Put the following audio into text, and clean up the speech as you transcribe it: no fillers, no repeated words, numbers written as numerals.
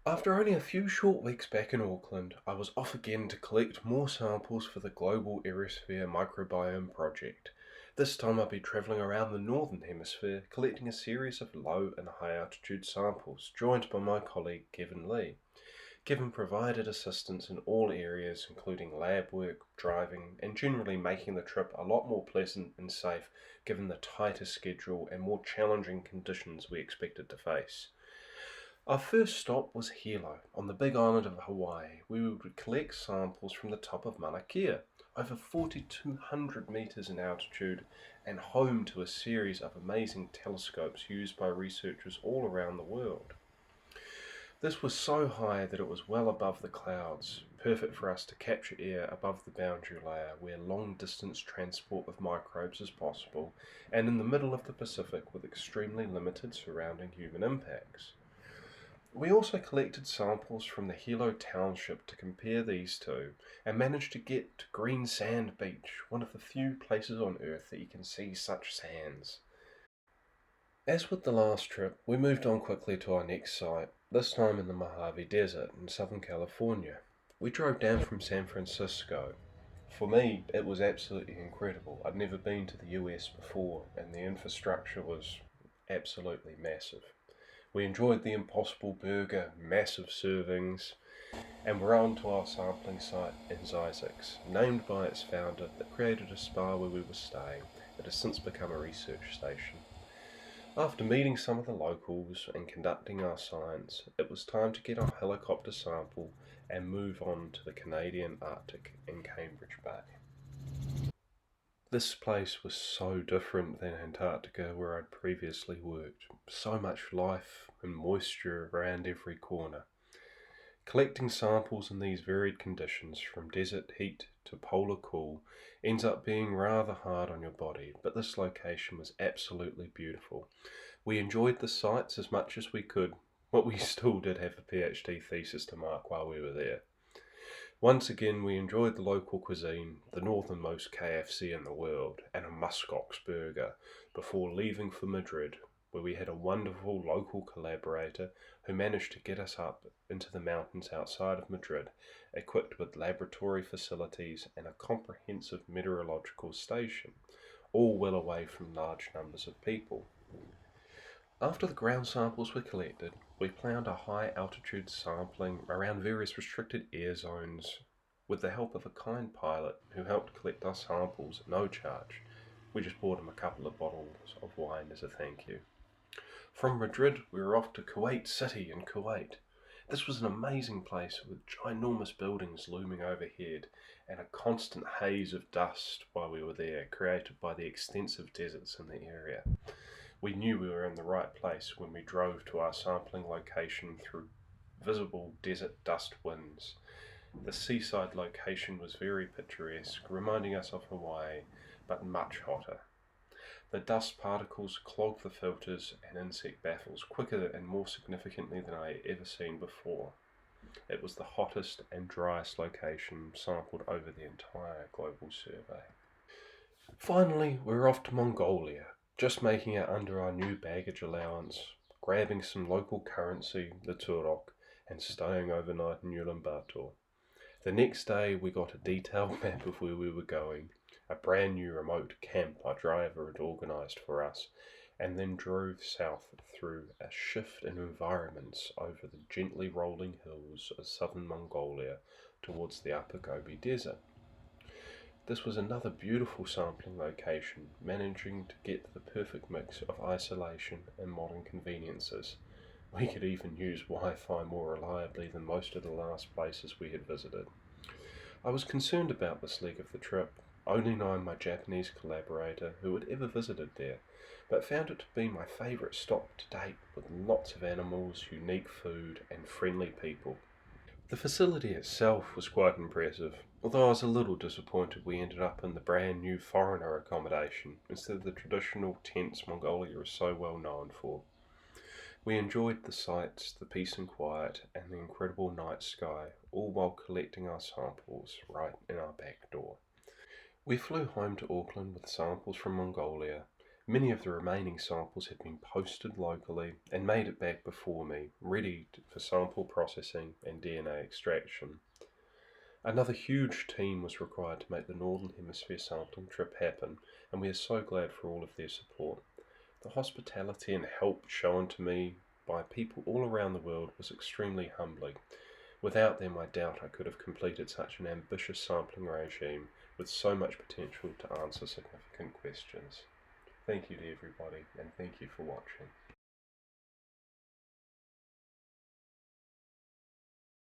After only a few short weeks back in Auckland, I was off again to collect more samples for the global Aerosphere Microbiome project. This time I'll be travelling around the Northern Hemisphere, collecting a series of low and high altitude samples, joined by my colleague Kevin Lee. Kevin provided assistance in all areas, including lab work, driving, and generally making the trip a lot more pleasant and safe given the tighter schedule and more challenging conditions we expected to face. Our first stop was Hilo, on the big island of Hawaii, where we would collect samples from the top of Mauna Kea, over 4,200 metres in altitude and home to a series of amazing telescopes used by researchers all around the world. This was so high that it was well above the clouds, perfect for us to capture air above the boundary layer where long-distance transport of microbes is possible, and in the middle of the Pacific with extremely limited surrounding human impacts. We also collected samples from the Hilo township to compare these two, and managed to get to Green Sand Beach, one of the few places on Earth that you can see such sands. As with the last trip, we moved on quickly to our next site, this time in the Mojave Desert in Southern California. We drove down from San Francisco. For me, it was absolutely incredible. I'd never been to the US before, and the infrastructure was absolutely massive. We enjoyed the Impossible Burger, massive servings, and we're on to our sampling site in Isaacs, named by its founder that created a spa where we were staying. It has since become a research station. After meeting some of the locals and conducting our science, it was time to get our helicopter sample and move on to the Canadian Arctic in Cambridge Bay. This place was so different than Antarctica where I'd previously worked. So much life and moisture around every corner. Collecting samples in these varied conditions, from desert heat to polar cool, ends up being rather hard on your body, but this location was absolutely beautiful. We enjoyed the sights as much as we could, but we still did have a PhD thesis to mark while we were there. Once again, we enjoyed the local cuisine, the northernmost KFC in the world, and a muskox burger, before leaving for Madrid, where we had a wonderful local collaborator who managed to get us up into the mountains outside of Madrid, equipped with laboratory facilities and a comprehensive meteorological station, all well away from large numbers of people. After the ground samples were collected, we planned a high altitude sampling around various restricted air zones with the help of a kind pilot who helped collect our samples at no charge. We just bought him a couple of bottles of wine as a thank you. From Madrid, we were off to Kuwait City in Kuwait. This was an amazing place with ginormous buildings looming overhead and a constant haze of dust while we were there, created by the extensive deserts in the area. We knew we were in the right place when we drove to our sampling location through visible desert dust winds. The seaside location was very picturesque, reminding us of Hawaii, but much hotter. The dust particles clogged the filters and insect baffles quicker and more significantly than I had ever seen before. It was the hottest and driest location sampled over the entire global survey. Finally, we were off to Mongolia, just making it under our new baggage allowance, grabbing some local currency, the turok, and staying overnight in Ulaanbaatar. The next day we got a detailed map of where we were going, a brand new remote camp our driver had organised for us, and then drove south through a shift in environments over the gently rolling hills of southern Mongolia towards the upper Gobi Desert. This was another beautiful sampling location, managing to get the perfect mix of isolation and modern conveniences. We could even use Wi-Fi more reliably than most of the last places we had visited. I was concerned about this leg of the trip, only knowing my Japanese collaborator who had ever visited there, but found it to be my favourite stop to date, with lots of animals, unique food and friendly people. The facility itself was quite impressive, although I was a little disappointed we ended up in the brand new foreigner accommodation instead of the traditional tents Mongolia is so well known for. We enjoyed the sights, the peace and quiet, and the incredible night sky, all while collecting our samples right in our back door. We flew home to Auckland with samples from Mongolia, Many of the remaining samples had been posted locally and made it back before me, ready for sample processing and DNA extraction. Another huge team was required to make the Northern Hemisphere sampling trip happen, and we are so glad for all of their support. The hospitality and help shown to me by people all around the world was extremely humbling. Without them, I doubt I could have completed such an ambitious sampling regime with so much potential to answer significant questions. Thank you to everybody, and thank you for watching.